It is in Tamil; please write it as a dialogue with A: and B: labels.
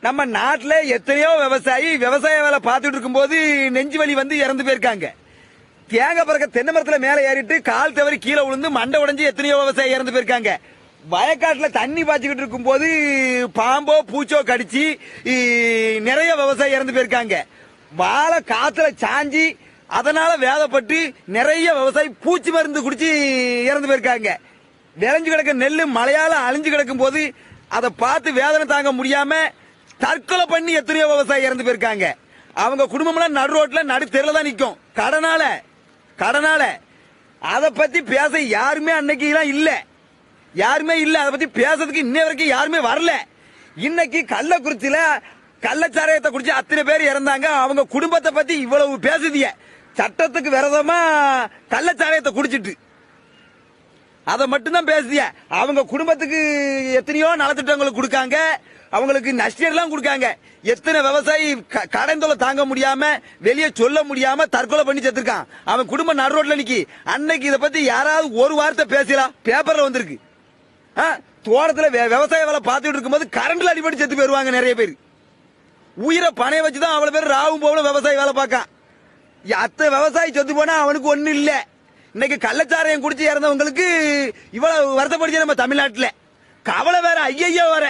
A: நம்ம நாட்டுல எத்தனையோ விவசாய வேலை பார்த்துட்டு இருக்கும் போது நெஞ்சு வலி வந்து இறந்து போயிருக்காங்க. தேங்காய் பறக்க தென்னை மரத்துல மேல ஏறிட்டு கால் தவறி கீழே விழுந்து மண்டை உடைஞ்சு எத்தனையோ விவசாயி இறந்து போயிருக்காங்க. வயக்காட்டுல தண்ணி பாய்ச்சிக்கிட்டு இருக்கும் போது பாம்போ பூச்சோ கடிச்சு நிறைய விவசாயி இறந்து போயிருக்காங்க. வாழை காத்துல சாஞ்சி அதனால வேதப்பட்டு நிறைய விவசாயி பூச்சி மருந்து குடிச்சு இறந்து போயிருக்காங்க. விளைஞ்சு கிடக்க நெல்லு மழையால அழிஞ்சு கிடக்கும் போது அதை பார்த்து வேதனை தாங்க முடியாம தற்கொலை பண்ணி எத்தனையோ விவசாயி இறந்து போயிருக்காங்க. அவங்க குடும்பம்லாம் நடு ரோட்ல நடு தெருல தான் நிக்கும் கடனால. அதை பத்தி பேச யாருமே அன்னைக்கு இல்ல, யாருமே இல்ல. அதை பத்தி பேசுறதுக்கு இன்ன வரைக்கும் யாருமே வரல. இன்னைக்கு கள்ளக்குறிச்சியில கள்ளச்சாராயத்தை குடிச்சு அத்தனை பேர் இறந்தாங்க. அவங்க குடும்பத்தை பத்தி இவ்வளவு பேசுதிய, சட்டத்துக்கு விரோதமா கள்ளச்சாராயத்தை குடிச்சிட்டு அதை மட்டும்தான் பேசுதிய. அவங்க குடும்பத்துக்கு எத்தனையோ நலத்திட்டங்களுக்கு கொடுக்காங்க, அவங்களுக்கு நஷ்டம் கொடுக்காங்க. எத்தனை விவசாயி கடன் தொல்லை தாங்க முடியாம வெளியே சொல்ல முடியாம தற்கொலை பண்ணி செத்துருக்கான். அவன் குடும்பம் நடு ரோட்ல நிக்கி. அன்னைக்கு இதை பத்தி யாராவது ஒரு வார்த்தை பேசலாம்? பேப்பர்ல வந்திருக்கு. தோட்டத்துல விவசாய வேலை பார்த்துட்டு இருக்கும்போது கரண்ட்ல அடிபட்டு செத்து போயிருவாங்க நிறைய பேர். உயிரை பணைய வச்சுதான் அவ்வளவு பேர் ராவும் போல விவசாயி வேலை பார்க்கான். அத்த விவசாயி செத்து போனா அவனுக்கு ஒண்ணு இல்ல. இன்னைக்கு கள்ளச்சாராயம் குடிச்சு இறந்தவங்களுக்கு இவ்வளவு வருத்தப்படுச்சு நம்ம தமிழ்நாட்டுல. கவலை வேற ஐயோ வேற.